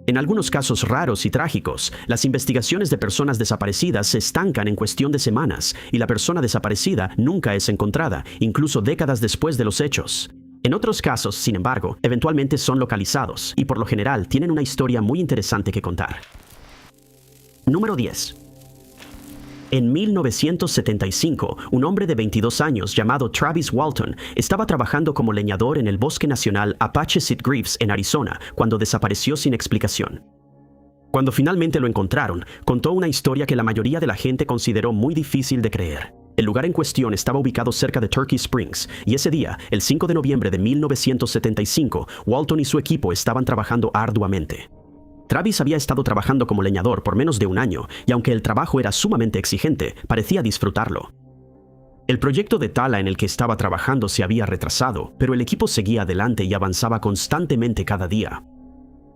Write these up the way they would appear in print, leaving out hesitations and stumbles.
En algunos casos raros y trágicos, las investigaciones de personas desaparecidas se estancan en cuestión de semanas y la persona desaparecida nunca es encontrada, incluso décadas después de los hechos. En otros casos, sin embargo, eventualmente son localizados y por lo general tienen una historia muy interesante que contar. Número 10. En 1975, un hombre de 22 años llamado Travis Walton estaba trabajando como leñador en el Bosque Nacional Apache Sitgreaves en Arizona cuando desapareció sin explicación. Cuando finalmente lo encontraron, contó una historia que la mayoría de la gente consideró muy difícil de creer. El lugar en cuestión estaba ubicado cerca de Turkey Springs, y ese día, el 5 de noviembre de 1975, Walton y su equipo estaban trabajando arduamente. Travis había estado trabajando como leñador por menos de un año, y aunque el trabajo era sumamente exigente, parecía disfrutarlo. El proyecto de tala en el que estaba trabajando se había retrasado, pero el equipo seguía adelante y avanzaba constantemente cada día.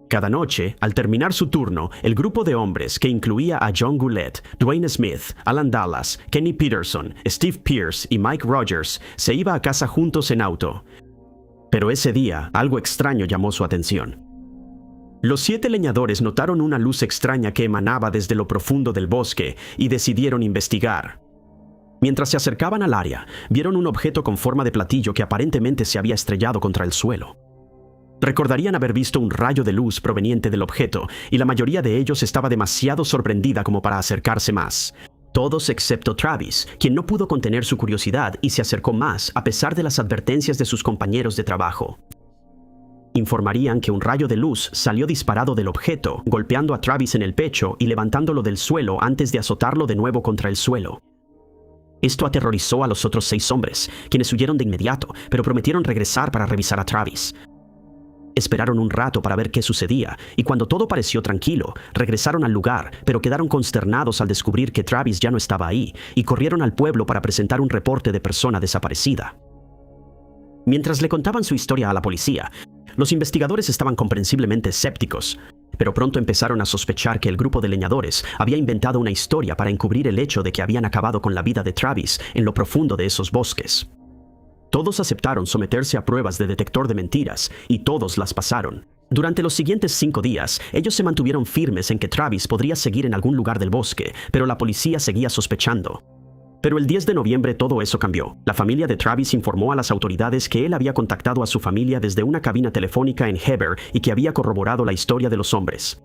Cada noche, al terminar su turno, el grupo de hombres, que incluía a John Goulet, Dwayne Smith, Alan Dallas, Kenny Peterson, Steve Pierce y Mike Rogers, se iba a casa juntos en auto. Pero ese día, algo extraño llamó su atención. Los 7 leñadores notaron una luz extraña que emanaba desde lo profundo del bosque y decidieron investigar. Mientras se acercaban al área, vieron un objeto con forma de platillo que aparentemente se había estrellado contra el suelo. Recordarían haber visto un rayo de luz proveniente del objeto, y la mayoría de ellos estaba demasiado sorprendida como para acercarse más. Todos excepto Travis, quien no pudo contener su curiosidad y se acercó más a pesar de las advertencias de sus compañeros de trabajo. Informarían que un rayo de luz salió disparado del objeto, golpeando a Travis en el pecho y levantándolo del suelo antes de azotarlo de nuevo contra el suelo. Esto aterrorizó a los otros 6 hombres, quienes huyeron de inmediato, pero prometieron regresar para revisar a Travis. Esperaron un rato para ver qué sucedía, y cuando todo pareció tranquilo, regresaron al lugar, pero quedaron consternados al descubrir que Travis ya no estaba ahí, y corrieron al pueblo para presentar un reporte de persona desaparecida. Mientras le contaban su historia a la policía, los investigadores estaban comprensiblemente escépticos, pero pronto empezaron a sospechar que el grupo de leñadores había inventado una historia para encubrir el hecho de que habían acabado con la vida de Travis en lo profundo de esos bosques. Todos aceptaron someterse a pruebas de detector de mentiras, y todos las pasaron. Durante los siguientes 5 días, ellos se mantuvieron firmes en que Travis podría seguir en algún lugar del bosque, pero la policía seguía sospechando. Pero el 10 de noviembre todo eso cambió. La familia de Travis informó a las autoridades que él había contactado a su familia desde una cabina telefónica en Heber y que había corroborado la historia de los hombres.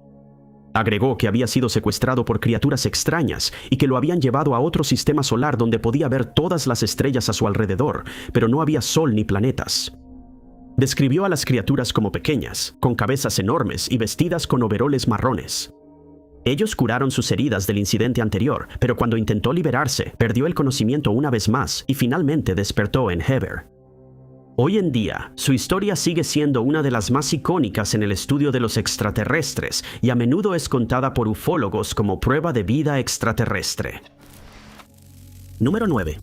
Agregó que había sido secuestrado por criaturas extrañas y que lo habían llevado a otro sistema solar donde podía ver todas las estrellas a su alrededor, pero no había sol ni planetas. Describió a las criaturas como pequeñas, con cabezas enormes y vestidas con overoles marrones. Ellos curaron sus heridas del incidente anterior, pero cuando intentó liberarse, perdió el conocimiento una vez más y finalmente despertó en Heber. Hoy en día, su historia sigue siendo una de las más icónicas en el estudio de los extraterrestres y a menudo es contada por ufólogos como prueba de vida extraterrestre. Número 9.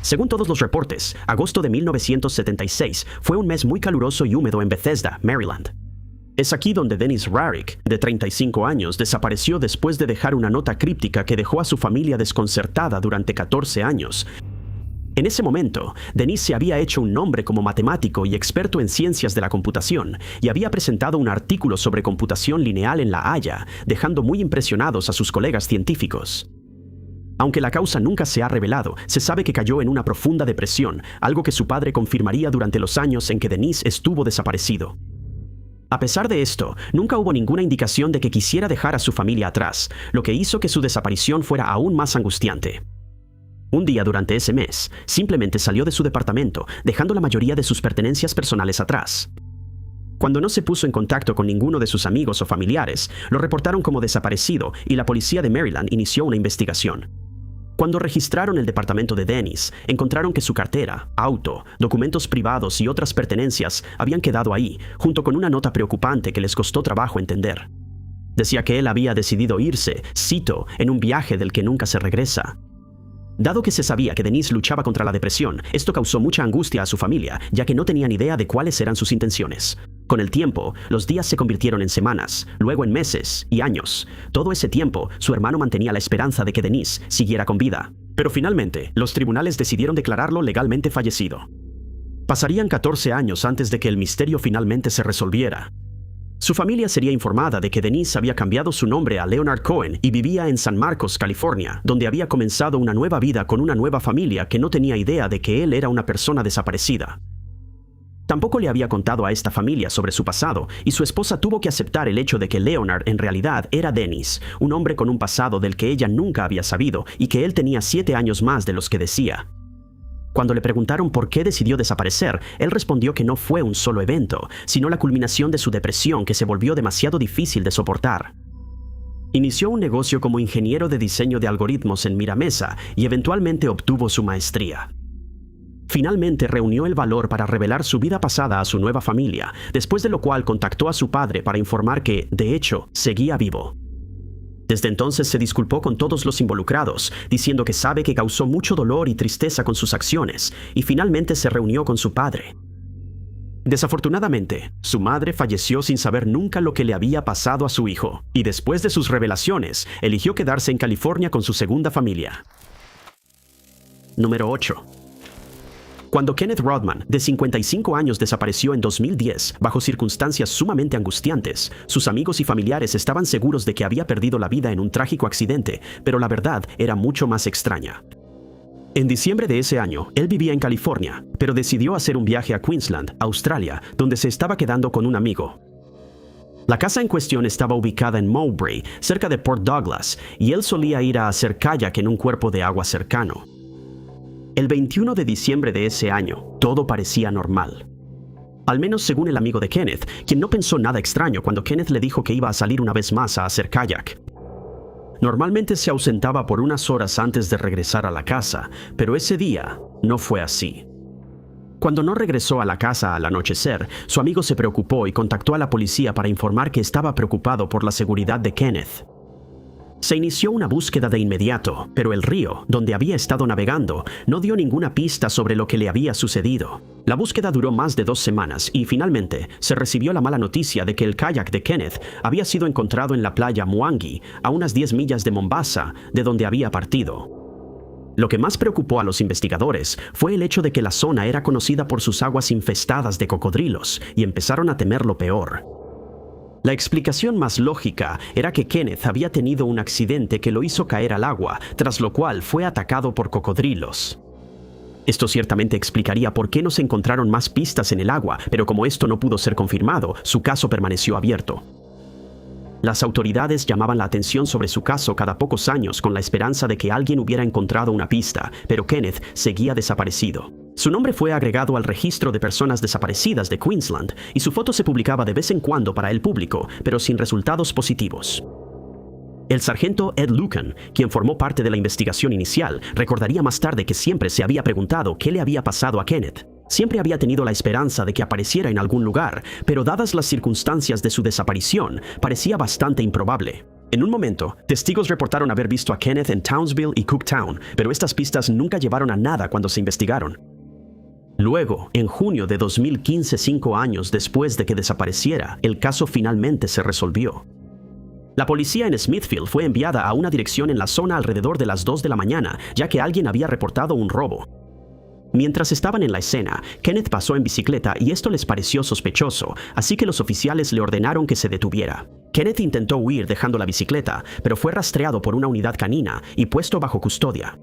Según todos los reportes, agosto de 1976 fue un mes muy caluroso y húmedo en Bethesda, Maryland. Es aquí donde Dennis Rarick, de 35 años, desapareció después de dejar una nota críptica que dejó a su familia desconcertada durante 14 años. En ese momento, Dennis se había hecho un nombre como matemático y experto en ciencias de la computación, y había presentado un artículo sobre computación lineal en La Haya, dejando muy impresionados a sus colegas científicos. Aunque la causa nunca se ha revelado, se sabe que cayó en una profunda depresión, algo que su padre confirmaría durante los años en que Dennis estuvo desaparecido. A pesar de esto, nunca hubo ninguna indicación de que quisiera dejar a su familia atrás, lo que hizo que su desaparición fuera aún más angustiante. Un día durante ese mes, simplemente salió de su departamento, dejando la mayoría de sus pertenencias personales atrás. Cuando no se puso en contacto con ninguno de sus amigos o familiares, lo reportaron como desaparecido y la policía de Maryland inició una investigación. Cuando registraron el departamento de Dennis, encontraron que su cartera, auto, documentos privados y otras pertenencias habían quedado ahí, junto con una nota preocupante que les costó trabajo entender. Decía que él había decidido irse, cito, en un viaje del que nunca se regresa. Dado que se sabía que Dennis luchaba contra la depresión, esto causó mucha angustia a su familia, ya que no tenían idea de cuáles eran sus intenciones. Con el tiempo, los días se convirtieron en semanas, luego en meses y años. Todo ese tiempo, su hermano mantenía la esperanza de que Dennis siguiera con vida. Pero finalmente, los tribunales decidieron declararlo legalmente fallecido. Pasarían 14 años antes de que el misterio finalmente se resolviera. Su familia sería informada de que Denise había cambiado su nombre a Leonard Cohen y vivía en San Marcos, California, donde había comenzado una nueva vida con una nueva familia que no tenía idea de que él era una persona desaparecida. Tampoco le había contado a esta familia sobre su pasado, y su esposa tuvo que aceptar el hecho de que Leonard en realidad era Dennis, un hombre con un pasado del que ella nunca había sabido y que él tenía 7 años más de los que decía. Cuando le preguntaron por qué decidió desaparecer, él respondió que no fue un solo evento, sino la culminación de su depresión que se volvió demasiado difícil de soportar. Inició un negocio como ingeniero de diseño de algoritmos en Mira Mesa y eventualmente obtuvo su maestría. Finalmente reunió el valor para revelar su vida pasada a su nueva familia, después de lo cual contactó a su padre para informar que, de hecho, seguía vivo. Desde entonces se disculpó con todos los involucrados, diciendo que sabe que causó mucho dolor y tristeza con sus acciones, y finalmente se reunió con su padre. Desafortunadamente, su madre falleció sin saber nunca lo que le había pasado a su hijo, y después de sus revelaciones, eligió quedarse en California con su segunda familia. Número 8. Cuando Kenneth Rodman, de 55 años, desapareció en 2010 bajo circunstancias sumamente angustiantes, sus amigos y familiares estaban seguros de que había perdido la vida en un trágico accidente, pero la verdad era mucho más extraña. En diciembre de ese año, él vivía en California, pero decidió hacer un viaje a Queensland, Australia, donde se estaba quedando con un amigo. La casa en cuestión estaba ubicada en Mowbray, cerca de Port Douglas, y él solía ir a hacer kayak en un cuerpo de agua cercano. El 21 de diciembre de ese año, todo parecía normal. Al menos según el amigo de Kenneth, quien no pensó nada extraño cuando Kenneth le dijo que iba a salir una vez más a hacer kayak. Normalmente se ausentaba por unas horas antes de regresar a la casa, pero ese día no fue así. Cuando no regresó a la casa al anochecer, su amigo se preocupó y contactó a la policía para informar que estaba preocupado por la seguridad de Kenneth. Se inició una búsqueda de inmediato, pero el río, donde había estado navegando, no dio ninguna pista sobre lo que le había sucedido. La búsqueda duró más de 2 semanas y finalmente se recibió la mala noticia de que el kayak de Kenneth había sido encontrado en la playa Mwangi, a unas 10 millas de Mombasa, de donde había partido. Lo que más preocupó a los investigadores fue el hecho de que la zona era conocida por sus aguas infestadas de cocodrilos y empezaron a temer lo peor. La explicación más lógica era que Kenneth había tenido un accidente que lo hizo caer al agua, tras lo cual fue atacado por cocodrilos. Esto ciertamente explicaría por qué no se encontraron más pistas en el agua, pero como esto no pudo ser confirmado, su caso permaneció abierto. Las autoridades llamaban la atención sobre su caso cada pocos años con la esperanza de que alguien hubiera encontrado una pista, pero Kenneth seguía desaparecido. Su nombre fue agregado al registro de personas desaparecidas de Queensland y su foto se publicaba de vez en cuando para el público, pero sin resultados positivos. El sargento Ed Lucan, quien formó parte de la investigación inicial, recordaría más tarde que siempre se había preguntado qué le había pasado a Kenneth. Siempre había tenido la esperanza de que apareciera en algún lugar, pero dadas las circunstancias de su desaparición, parecía bastante improbable. En un momento, testigos reportaron haber visto a Kenneth en Townsville y Cooktown, pero estas pistas nunca llevaron a nada cuando se investigaron. Luego, en junio de 2015, 5 años después de que desapareciera, el caso finalmente se resolvió. La policía en Smithfield fue enviada a una dirección en la zona alrededor de las 2 de la mañana, ya que alguien había reportado un robo. Mientras estaban en la escena, Kenneth pasó en bicicleta y esto les pareció sospechoso, así que los oficiales le ordenaron que se detuviera. Kenneth intentó huir dejando la bicicleta, pero fue rastreado por una unidad canina y puesto bajo custodia.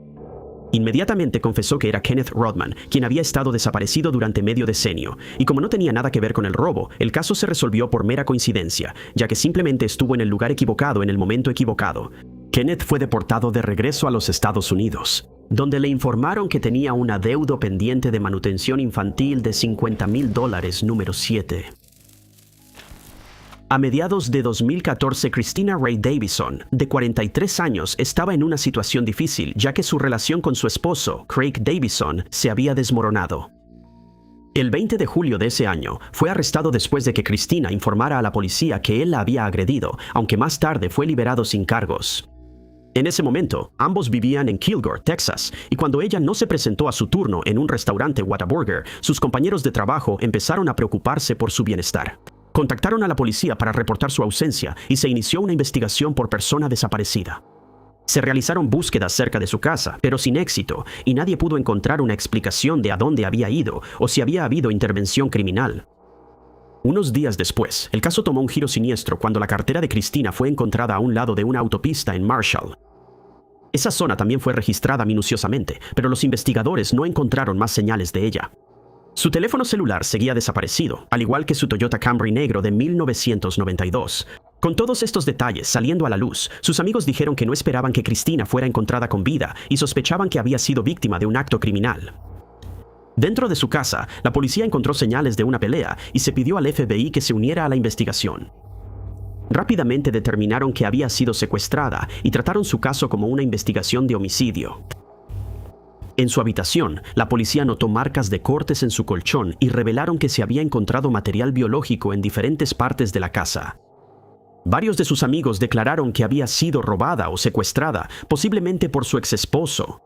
Inmediatamente confesó que era Kenneth Rodman, quien había estado desaparecido durante medio decenio, y como no tenía nada que ver con el robo, el caso se resolvió por mera coincidencia, ya que simplemente estuvo en el lugar equivocado en el momento equivocado. Kenneth fue deportado de regreso a los Estados Unidos, donde le informaron que tenía un adeudo pendiente de manutención infantil de $50,000 número 7. A mediados de 2014, Christina Ray Davison, de 43 años, estaba en una situación difícil, ya que su relación con su esposo, Craig Davison, se había desmoronado. El 20 de julio de ese año, fue arrestado después de que Christina informara a la policía que él la había agredido, aunque más tarde fue liberado sin cargos. En ese momento, ambos vivían en Kilgore, Texas, y cuando ella no se presentó a su turno en un restaurante Whataburger, sus compañeros de trabajo empezaron a preocuparse por su bienestar. Contactaron a la policía para reportar su ausencia y se inició una investigación por persona desaparecida. Se realizaron búsquedas cerca de su casa, pero sin éxito, y nadie pudo encontrar una explicación de a dónde había ido o si había habido intervención criminal. Unos días después, el caso tomó un giro siniestro cuando la cartera de Cristina fue encontrada a un lado de una autopista en Marshall. Esa zona también fue registrada minuciosamente, pero los investigadores no encontraron más señales de ella. Su teléfono celular seguía desaparecido, al igual que su Toyota Camry negro de 1992. Con todos estos detalles saliendo a la luz, sus amigos dijeron que no esperaban que Cristina fuera encontrada con vida y sospechaban que había sido víctima de un acto criminal. Dentro de su casa, la policía encontró señales de una pelea y se pidió al FBI que se uniera a la investigación. Rápidamente determinaron que había sido secuestrada y trataron su caso como una investigación de homicidio. En su habitación, la policía notó marcas de cortes en su colchón y revelaron que se había encontrado material biológico en diferentes partes de la casa. Varios de sus amigos declararon que había sido robada o secuestrada, posiblemente por su exesposo.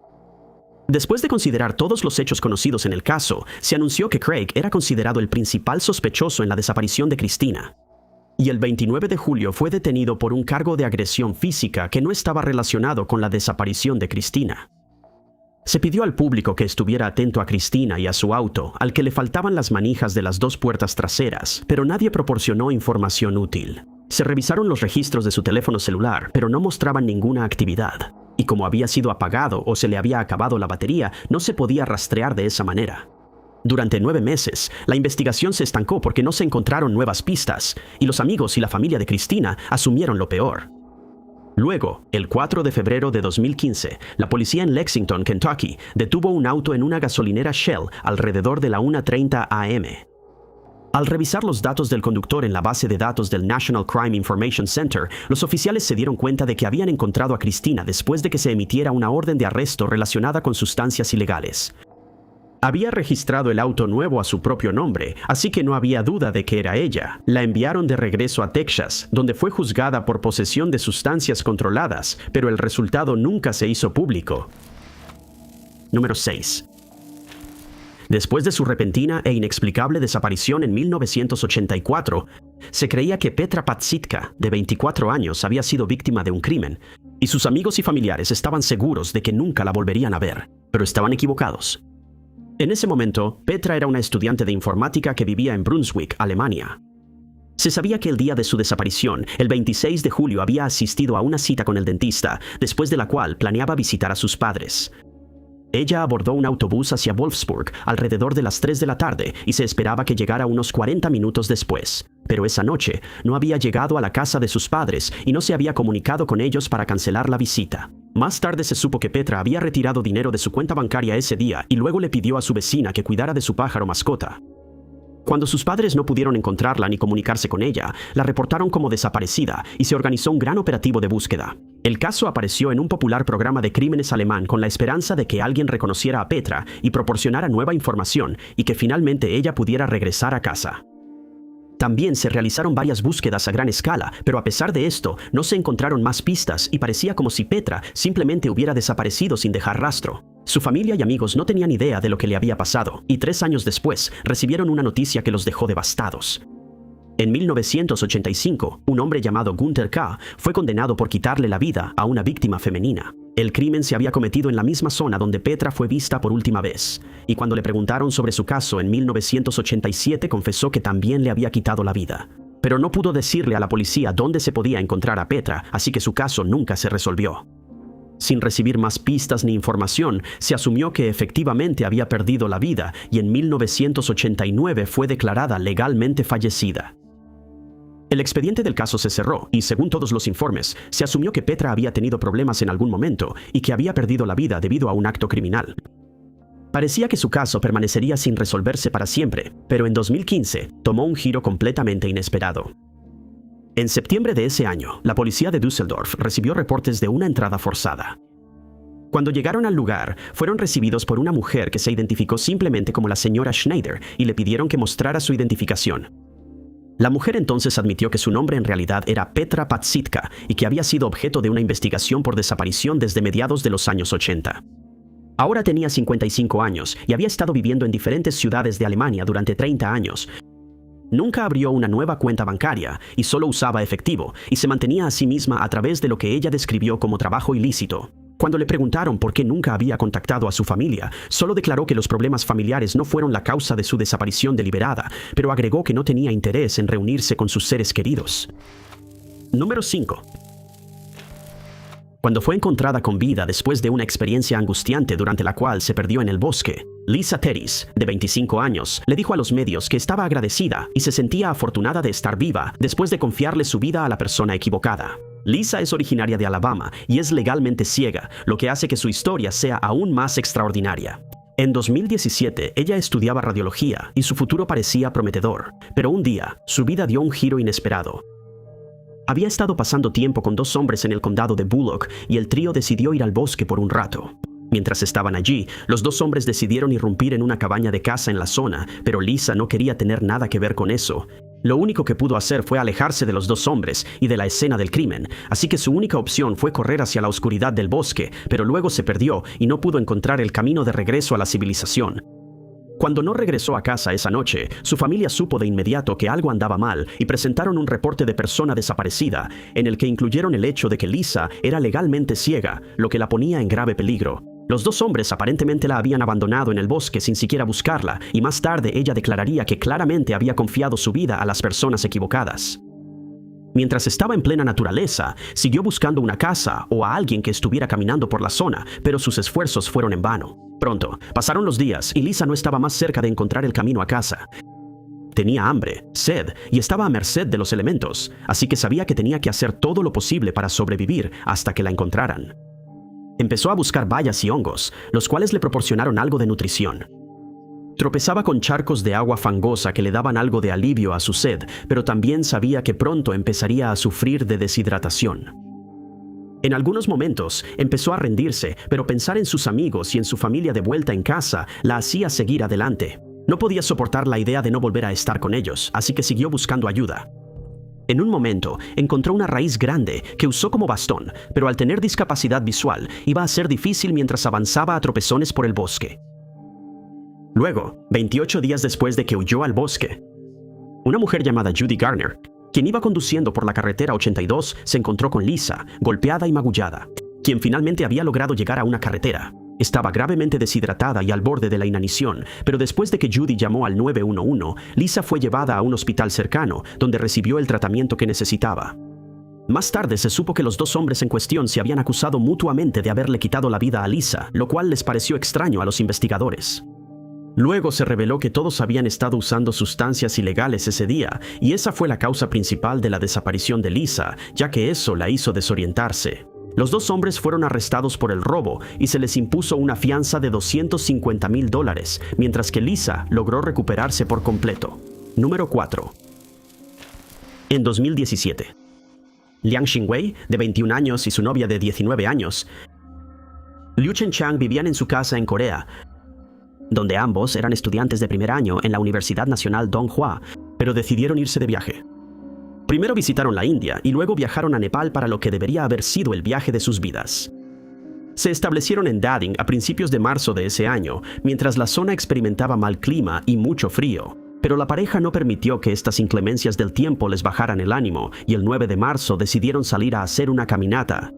Después de considerar todos los hechos conocidos en el caso, se anunció que Craig era considerado el principal sospechoso en la desaparición de Cristina. Y el 29 de julio fue detenido por un cargo de agresión física que no estaba relacionado con la desaparición de Cristina. Se pidió al público que estuviera atento a Cristina y a su auto, al que le faltaban las manijas de las dos puertas traseras, pero nadie proporcionó información útil. Se revisaron los registros de su teléfono celular, pero no mostraban ninguna actividad. Y como había sido apagado o se le había acabado la batería, no se podía rastrear de esa manera. Durante 9 meses, la investigación se estancó porque no se encontraron nuevas pistas, y los amigos y la familia de Cristina asumieron lo peor. Luego, el 4 de febrero de 2015, la policía en Lexington, Kentucky, detuvo un auto en una gasolinera Shell alrededor de la 1:30 a.m. Al revisar los datos del conductor en la base de datos del National Crime Information Center, los oficiales se dieron cuenta de que habían encontrado a Cristina después de que se emitiera una orden de arresto relacionada con sustancias ilegales. Había registrado el auto nuevo a su propio nombre, así que no había duda de que era ella. La enviaron de regreso a Texas, donde fue juzgada por posesión de sustancias controladas, pero el resultado nunca se hizo público. Número 6. Después de su repentina e inexplicable desaparición en 1984, se creía que Petra Patsitka, de 24 años, había sido víctima de un crimen, y sus amigos y familiares estaban seguros de que nunca la volverían a ver, pero estaban equivocados. En ese momento, Petra era una estudiante de informática que vivía en Brunswick, Alemania. Se sabía que el día de su desaparición, el 26 de julio, había asistido a una cita con el dentista, después de la cual planeaba visitar a sus padres. Ella abordó un autobús hacia Wolfsburg alrededor de las 3 de la tarde y se esperaba que llegara unos 40 minutos después. Pero esa noche no había llegado a la casa de sus padres y no se había comunicado con ellos para cancelar la visita. Más tarde se supo que Petra había retirado dinero de su cuenta bancaria ese día y luego le pidió a su vecina que cuidara de su pájaro mascota. Cuando sus padres no pudieron encontrarla ni comunicarse con ella, la reportaron como desaparecida y se organizó un gran operativo de búsqueda. El caso apareció en un popular programa de crímenes alemán con la esperanza de que alguien reconociera a Petra y proporcionara nueva información y que finalmente ella pudiera regresar a casa. También se realizaron varias búsquedas a gran escala, pero a pesar de esto, no se encontraron más pistas y parecía como si Petra simplemente hubiera desaparecido sin dejar rastro. Su familia y amigos no tenían idea de lo que le había pasado, y 3 años después recibieron una noticia que los dejó devastados. En 1985, un hombre llamado Günther K. fue condenado por quitarle la vida a una víctima femenina. El crimen se había cometido en la misma zona donde Petra fue vista por última vez, y cuando le preguntaron sobre su caso en 1987 confesó que también le había quitado la vida. Pero no pudo decirle a la policía dónde se podía encontrar a Petra, así que su caso nunca se resolvió. Sin recibir más pistas ni información, se asumió que efectivamente había perdido la vida y en 1989 fue declarada legalmente fallecida. El expediente del caso se cerró y, según todos los informes, se asumió que Petra había tenido problemas en algún momento y que había perdido la vida debido a un acto criminal. Parecía que su caso permanecería sin resolverse para siempre, pero en 2015 tomó un giro completamente inesperado. En septiembre de ese año, la policía de Düsseldorf recibió reportes de una entrada forzada. Cuando llegaron al lugar, fueron recibidos por una mujer que se identificó simplemente como la señora Schneider y le pidieron que mostrara su identificación. La mujer entonces admitió que su nombre en realidad era Petra Patsitka y que había sido objeto de una investigación por desaparición desde mediados de los años 80. Ahora tenía 55 años y había estado viviendo en diferentes ciudades de Alemania durante 30 años. Nunca abrió una nueva cuenta bancaria y solo usaba efectivo, y se mantenía a sí misma a través de lo que ella describió como trabajo ilícito. Cuando le preguntaron por qué nunca había contactado a su familia, solo declaró que los problemas familiares no fueron la causa de su desaparición deliberada, pero agregó que no tenía interés en reunirse con sus seres queridos. Número 5. Cuando fue encontrada con vida después de una experiencia angustiante durante la cual se perdió en el bosque, Lisa Terris, de 25 años, le dijo a los medios que estaba agradecida y se sentía afortunada de estar viva después de confiarle su vida a la persona equivocada. Lisa es originaria de Alabama y es legalmente ciega, lo que hace que su historia sea aún más extraordinaria. En 2017, ella estudiaba radiología y su futuro parecía prometedor, pero un día, su vida dio un giro inesperado. Había estado pasando tiempo con 2 hombres en el condado de Bullock y el trío decidió ir al bosque por un rato. Mientras estaban allí, los 2 hombres decidieron irrumpir en una cabaña de caza en la zona, pero Lisa no quería tener nada que ver con eso. Lo único que pudo hacer fue alejarse de los 2 hombres y de la escena del crimen, así que su única opción fue correr hacia la oscuridad del bosque, pero luego se perdió y no pudo encontrar el camino de regreso a la civilización. Cuando no regresó a casa esa noche, su familia supo de inmediato que algo andaba mal y presentaron un reporte de persona desaparecida, en el que incluyeron el hecho de que Lisa era legalmente ciega, lo que la ponía en grave peligro. Los 2 hombres aparentemente la habían abandonado en el bosque sin siquiera buscarla, y más tarde ella declararía que claramente había confiado su vida a las personas equivocadas. Mientras estaba en plena naturaleza, siguió buscando una casa o a alguien que estuviera caminando por la zona, pero sus esfuerzos fueron en vano. Pronto, pasaron los días y Lisa no estaba más cerca de encontrar el camino a casa. Tenía hambre, sed y estaba a merced de los elementos, así que sabía que tenía que hacer todo lo posible para sobrevivir hasta que la encontraran. Empezó a buscar bayas y hongos, los cuales le proporcionaron algo de nutrición. Tropezaba con charcos de agua fangosa que le daban algo de alivio a su sed, pero también sabía que pronto empezaría a sufrir de deshidratación. En algunos momentos empezó a rendirse, pero pensar en sus amigos y en su familia de vuelta en casa la hacía seguir adelante. No podía soportar la idea de no volver a estar con ellos, así que siguió buscando ayuda. En un momento, encontró una raíz grande que usó como bastón, pero al tener discapacidad visual, iba a ser difícil mientras avanzaba a tropezones por el bosque. Luego, 28 días después de que huyó al bosque, una mujer llamada Judy Garner, quien iba conduciendo por la carretera 82, se encontró con Lisa, golpeada y magullada, quien finalmente había logrado llegar a una carretera. Estaba gravemente deshidratada y al borde de la inanición, pero después de que Judy llamó al 911, Lisa fue llevada a un hospital cercano, donde recibió el tratamiento que necesitaba. Más tarde se supo que los 2 hombres en cuestión se habían acusado mutuamente de haberle quitado la vida a Lisa, lo cual les pareció extraño a los investigadores. Luego se reveló que todos habían estado usando sustancias ilegales ese día, y esa fue la causa principal de la desaparición de Lisa, ya que eso la hizo desorientarse. Los 2 hombres fueron arrestados por el robo y se les impuso una fianza de $250,000, mientras que Lisa logró recuperarse por completo. Número 4. En 2017, Liang Xingwei, de 21 años, y su novia de 19 años, Liu Chen-chang, vivían en su casa en Corea, donde ambos eran estudiantes de primer año en la Universidad Nacional Donghua, pero decidieron irse de viaje. Primero visitaron la India y luego viajaron a Nepal para lo que debería haber sido el viaje de sus vidas. Se establecieron en Dading a principios de marzo de ese año, mientras la zona experimentaba mal clima y mucho frío, pero la pareja no permitió que estas inclemencias del tiempo les bajaran el ánimo, y el 9 de marzo decidieron salir a hacer una caminata.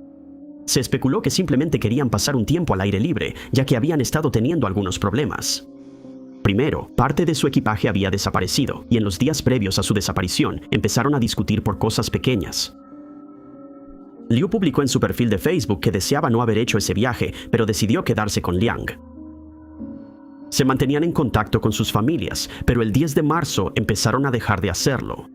Se especuló que simplemente querían pasar un tiempo al aire libre, ya que habían estado teniendo algunos problemas. Primero, parte de su equipaje había desaparecido, y en los días previos a su desaparición, empezaron a discutir por cosas pequeñas. Liu publicó en su perfil de Facebook que deseaba no haber hecho ese viaje, pero decidió quedarse con Liang. Se mantenían en contacto con sus familias, pero el 10 de marzo empezaron a dejar de hacerlo.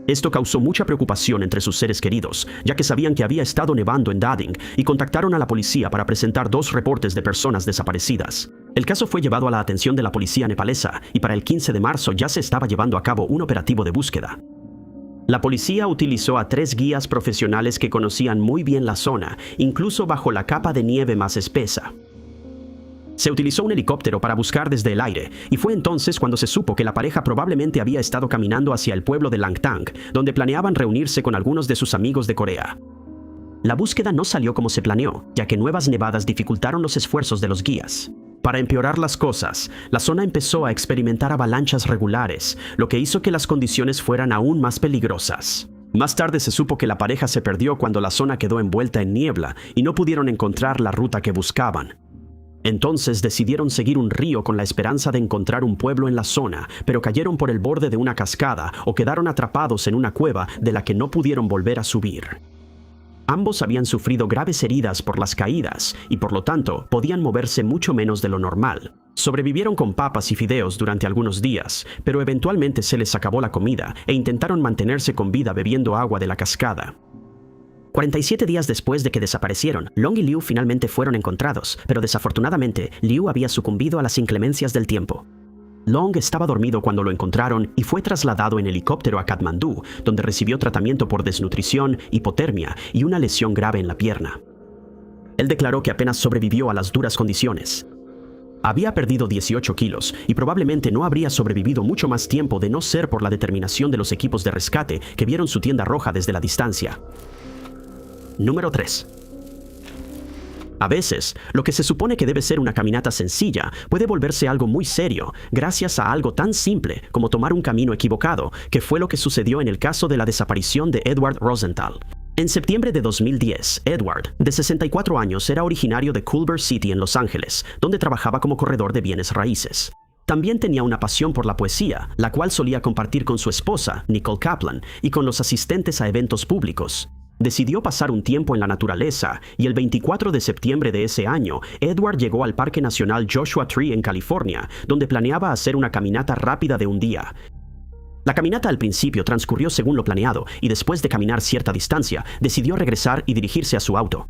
Esto causó mucha preocupación entre sus seres queridos, ya que sabían que había estado nevando en Dading, y contactaron a la policía para presentar 2 reportes de personas desaparecidas. El caso fue llevado a la atención de la policía nepalesa, y para el 15 de marzo ya se estaba llevando a cabo un operativo de búsqueda. La policía utilizó a 3 guías profesionales que conocían muy bien la zona, incluso bajo la capa de nieve más espesa. Se utilizó un helicóptero para buscar desde el aire, y fue entonces cuando se supo que la pareja probablemente había estado caminando hacia el pueblo de Langtang, donde planeaban reunirse con algunos de sus amigos de Corea. La búsqueda no salió como se planeó, ya que nuevas nevadas dificultaron los esfuerzos de los guías. Para empeorar las cosas, la zona empezó a experimentar avalanchas regulares, lo que hizo que las condiciones fueran aún más peligrosas. Más tarde se supo que la pareja se perdió cuando la zona quedó envuelta en niebla y no pudieron encontrar la ruta que buscaban. Entonces decidieron seguir un río con la esperanza de encontrar un pueblo en la zona, pero cayeron por el borde de una cascada o quedaron atrapados en una cueva de la que no pudieron volver a subir. Ambos habían sufrido graves heridas por las caídas y por lo tanto podían moverse mucho menos de lo normal. Sobrevivieron con papas y fideos durante algunos días, pero eventualmente se les acabó la comida e intentaron mantenerse con vida bebiendo agua de la cascada. 47 días después de que desaparecieron, Long y Liu finalmente fueron encontrados, pero desafortunadamente Liu había sucumbido a las inclemencias del tiempo. Long estaba dormido cuando lo encontraron y fue trasladado en helicóptero a Katmandú, donde recibió tratamiento por desnutrición, hipotermia y una lesión grave en la pierna. Él declaró que apenas sobrevivió a las duras condiciones. Había perdido 18 kilos y probablemente no habría sobrevivido mucho más tiempo de no ser por la determinación de los equipos de rescate que vieron su tienda roja desde la distancia. Número 3. A veces, lo que se supone que debe ser una caminata sencilla puede volverse algo muy serio gracias a algo tan simple como tomar un camino equivocado, que fue lo que sucedió en el caso de la desaparición de Edward Rosenthal. En septiembre de 2010, Edward, de 64 años, era originario de Culver City en Los Ángeles, donde trabajaba como corredor de bienes raíces. También tenía una pasión por la poesía, la cual solía compartir con su esposa, Nicole Kaplan, y con los asistentes a eventos públicos. Decidió pasar un tiempo en la naturaleza y el 24 de septiembre de ese año, Edward llegó al Parque Nacional Joshua Tree en California, donde planeaba hacer una caminata rápida de un día. La caminata al principio transcurrió según lo planeado y después de caminar cierta distancia, decidió regresar y dirigirse a su auto.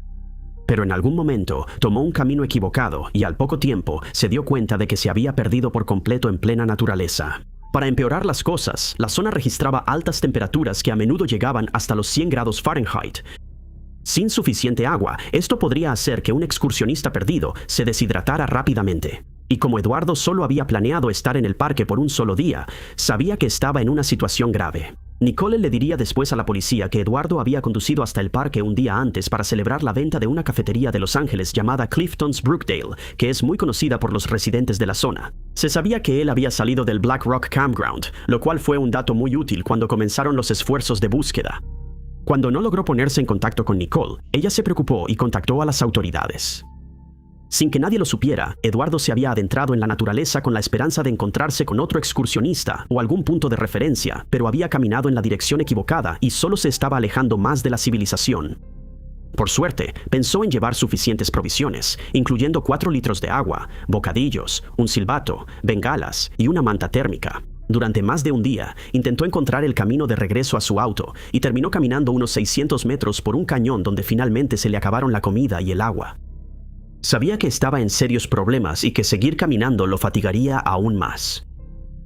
Pero en algún momento tomó un camino equivocado y al poco tiempo se dio cuenta de que se había perdido por completo en plena naturaleza. Para empeorar las cosas, la zona registraba altas temperaturas que a menudo llegaban hasta los 100 grados Fahrenheit. Sin suficiente agua, esto podría hacer que un excursionista perdido se deshidratara rápidamente. Y como Eduardo solo había planeado estar en el parque por un solo día, sabía que estaba en una situación grave. Nicole le diría después a la policía que Eduardo había conducido hasta el parque un día antes para celebrar la venta de una cafetería de Los Ángeles llamada Clifton's Brookdale, que es muy conocida por los residentes de la zona. Se sabía que él había salido del Black Rock Campground, lo cual fue un dato muy útil cuando comenzaron los esfuerzos de búsqueda. Cuando no logró ponerse en contacto con Nicole, ella se preocupó y contactó a las autoridades. Sin que nadie lo supiera, Eduardo se había adentrado en la naturaleza con la esperanza de encontrarse con otro excursionista o algún punto de referencia, pero había caminado en la dirección equivocada y solo se estaba alejando más de la civilización. Por suerte, pensó en llevar suficientes provisiones, incluyendo 4 litros de agua, bocadillos, un silbato, bengalas y una manta térmica. Durante más de un día, intentó encontrar el camino de regreso a su auto y terminó caminando unos 600 metros por un cañón donde finalmente se le acabaron la comida y el agua. Sabía que estaba en serios problemas y que seguir caminando lo fatigaría aún más.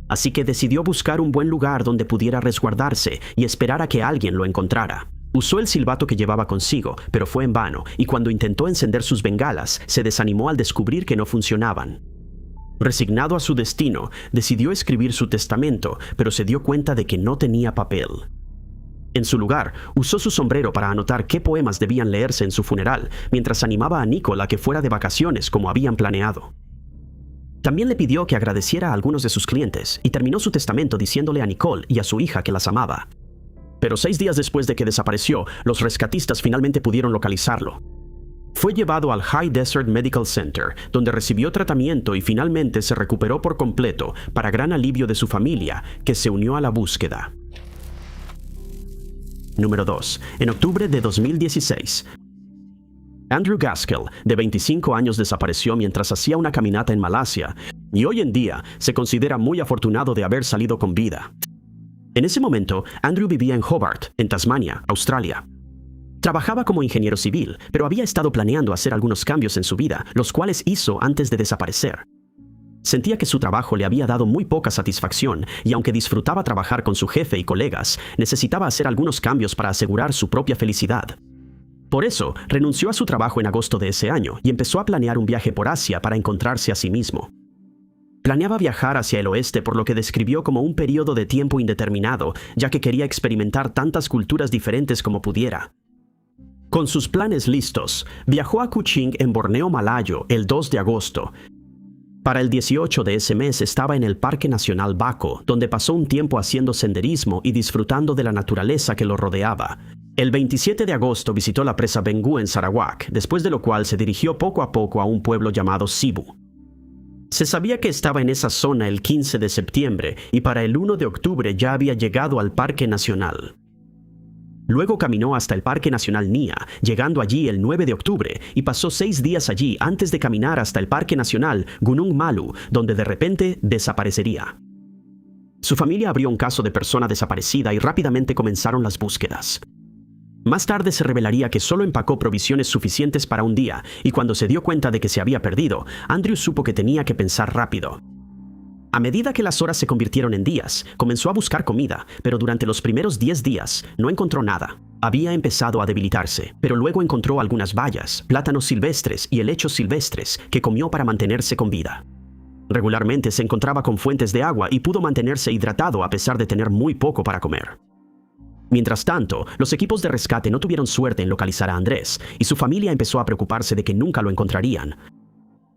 Así que decidió buscar un buen lugar donde pudiera resguardarse y esperar a que alguien lo encontrara. Usó el silbato que llevaba consigo, pero fue en vano, y cuando intentó encender sus bengalas, se desanimó al descubrir que no funcionaban. Resignado a su destino, decidió escribir su testamento, pero se dio cuenta de que no tenía papel. En su lugar, usó su sombrero para anotar qué poemas debían leerse en su funeral, mientras animaba a Nicole a que fuera de vacaciones como habían planeado. También le pidió que agradeciera a algunos de sus clientes y terminó su testamento diciéndole a Nicole y a su hija que las amaba. Pero 6 días después de que desapareció, los rescatistas finalmente pudieron localizarlo. Fue llevado al High Desert Medical Center, donde recibió tratamiento y finalmente se recuperó por completo, para gran alivio de su familia, que se unió a la búsqueda. Número 2. En octubre de 2016, Andrew Gaskell, de 25 años, desapareció mientras hacía una caminata en Malasia, y hoy en día se considera muy afortunado de haber salido con vida. En ese momento, Andrew vivía en Hobart, en Tasmania, Australia. Trabajaba como ingeniero civil, pero había estado planeando hacer algunos cambios en su vida, los cuales hizo antes de desaparecer. Sentía que su trabajo le había dado muy poca satisfacción y aunque disfrutaba trabajar con su jefe y colegas, necesitaba hacer algunos cambios para asegurar su propia felicidad. Por eso, renunció a su trabajo en agosto de ese año y empezó a planear un viaje por Asia para encontrarse a sí mismo. Planeaba viajar hacia el oeste por lo que describió como un periodo de tiempo indeterminado, ya que quería experimentar tantas culturas diferentes como pudiera. Con sus planes listos, viajó a Kuching en Borneo Malayo el 2 de agosto, Para el 18 de ese mes estaba en el Parque Nacional Baco, donde pasó un tiempo haciendo senderismo y disfrutando de la naturaleza que lo rodeaba. El 27 de agosto visitó la presa Bengú en Sarawak, después de lo cual se dirigió poco a poco a un pueblo llamado Sibu. Se sabía que estaba en esa zona el 15 de septiembre y para el 1 de octubre ya había llegado al Parque Nacional. Luego caminó hasta el Parque Nacional Nia, llegando allí el 9 de octubre, y pasó 6 días allí antes de caminar hasta el Parque Nacional Gunung Malu, donde de repente desaparecería. Su familia abrió un caso de persona desaparecida y rápidamente comenzaron las búsquedas. Más tarde se revelaría que solo empacó provisiones suficientes para un día, y cuando se dio cuenta de que se había perdido, Andrew supo que tenía que pensar rápido. A medida que las horas se convirtieron en días, comenzó a buscar comida, pero durante los primeros 10 días no encontró nada. Había empezado a debilitarse, pero luego encontró algunas bayas, plátanos silvestres y helechos silvestres que comió para mantenerse con vida. Regularmente se encontraba con fuentes de agua y pudo mantenerse hidratado a pesar de tener muy poco para comer. Mientras tanto, los equipos de rescate no tuvieron suerte en localizar a Andrés, y su familia empezó a preocuparse de que nunca lo encontrarían.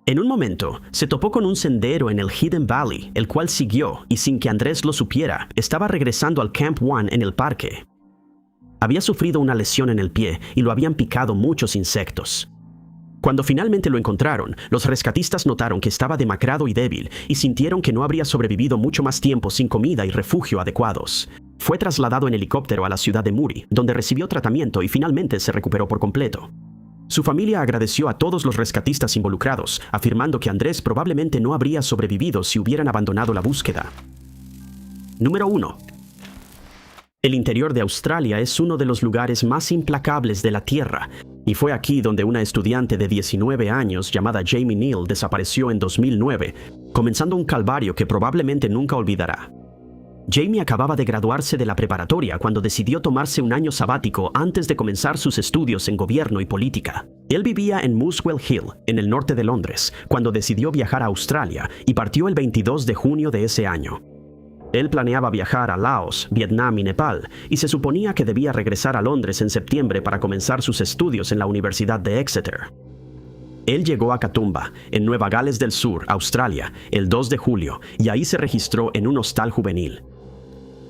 En un momento, se topó con un sendero en el Hidden Valley, el cual siguió y sin que Andrés lo supiera, estaba regresando al Camp One en el parque. Había sufrido una lesión en el pie y lo habían picado muchos insectos. Cuando finalmente lo encontraron, los rescatistas notaron que estaba demacrado y débil y sintieron que no habría sobrevivido mucho más tiempo sin comida y refugio adecuados. Fue trasladado en helicóptero a la ciudad de Muri, donde recibió tratamiento y finalmente se recuperó por completo. Su familia agradeció a todos los rescatistas involucrados, afirmando que Andrés probablemente no habría sobrevivido si hubieran abandonado la búsqueda. Número 1. El interior de Australia es uno de los lugares más implacables de la Tierra, y fue aquí donde una estudiante de 19 años llamada Jamie Neal desapareció en 2009, comenzando un calvario que probablemente nunca olvidará. Jamie acababa de graduarse de la preparatoria cuando decidió tomarse un año sabático antes de comenzar sus estudios en gobierno y política. Él vivía en Muswell Hill, en el norte de Londres, cuando decidió viajar a Australia y partió el 22 de junio de ese año. Él planeaba viajar a Laos, Vietnam y Nepal, y se suponía que debía regresar a Londres en septiembre para comenzar sus estudios en la Universidad de Exeter. Él llegó a Katoomba, en Nueva Gales del Sur, Australia, el 2 de julio, y ahí se registró en un hostal juvenil.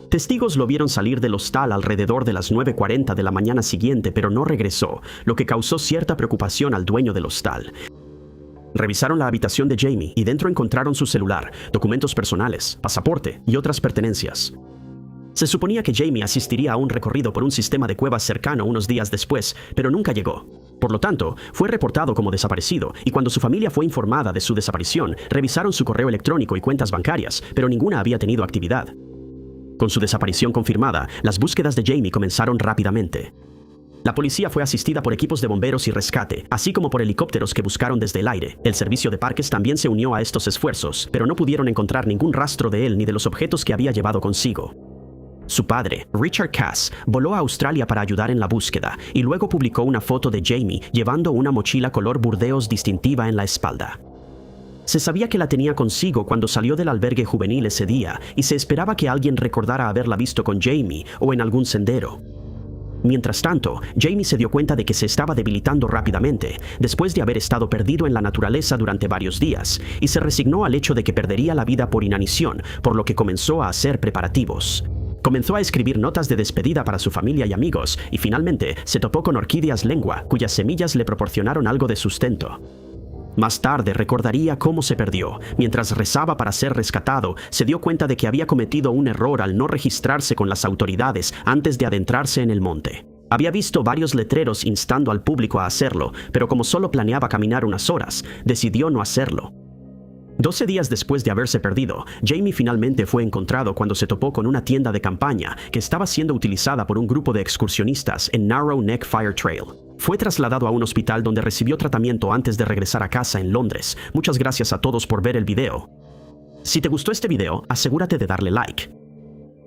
Testigos lo vieron salir del hostal alrededor de las 9:40 de la mañana siguiente, pero no regresó, lo que causó cierta preocupación al dueño del hostal. Revisaron la habitación de Jamie y dentro encontraron su celular, documentos personales, pasaporte y otras pertenencias. Se suponía que Jamie asistiría a un recorrido por un sistema de cuevas cercano unos días después, pero nunca llegó. Por lo tanto, fue reportado como desaparecido, y cuando su familia fue informada de su desaparición, revisaron su correo electrónico y cuentas bancarias, pero ninguna había tenido actividad. Con su desaparición confirmada, las búsquedas de Jamie comenzaron rápidamente. La policía fue asistida por equipos de bomberos y rescate, así como por helicópteros que buscaron desde el aire. El servicio de parques también se unió a estos esfuerzos, pero no pudieron encontrar ningún rastro de él ni de los objetos que había llevado consigo. Su padre, Richard Cass, voló a Australia para ayudar en la búsqueda y luego publicó una foto de Jamie llevando una mochila color burdeos distintiva en la espalda. Se sabía que la tenía consigo cuando salió del albergue juvenil ese día y se esperaba que alguien recordara haberla visto con Jamie o en algún sendero. Mientras tanto, Jamie se dio cuenta de que se estaba debilitando rápidamente después de haber estado perdido en la naturaleza durante varios días y se resignó al hecho de que perdería la vida por inanición, por lo que comenzó a hacer preparativos. Comenzó a escribir notas de despedida para su familia y amigos y finalmente se topó con orquídeas lengua, cuyas semillas le proporcionaron algo de sustento. Más tarde recordaría cómo se perdió. Mientras rezaba para ser rescatado, se dio cuenta de que había cometido un error al no registrarse con las autoridades antes de adentrarse en el monte. Había visto varios letreros instando al público a hacerlo, pero como solo planeaba caminar unas horas, decidió no hacerlo. 12 días después de haberse perdido, Jamie finalmente fue encontrado cuando se topó con una tienda de campaña que estaba siendo utilizada por un grupo de excursionistas en Narrow Neck Fire Trail. Fue trasladado a un hospital donde recibió tratamiento antes de regresar a casa en Londres. Muchas gracias a todos por ver el video. Si te gustó este video, asegúrate de darle like.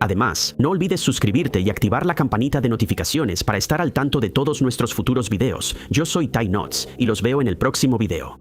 Además, no olvides suscribirte y activar la campanita de notificaciones para estar al tanto de todos nuestros futuros videos. Yo soy Ty Knots y los veo en el próximo video.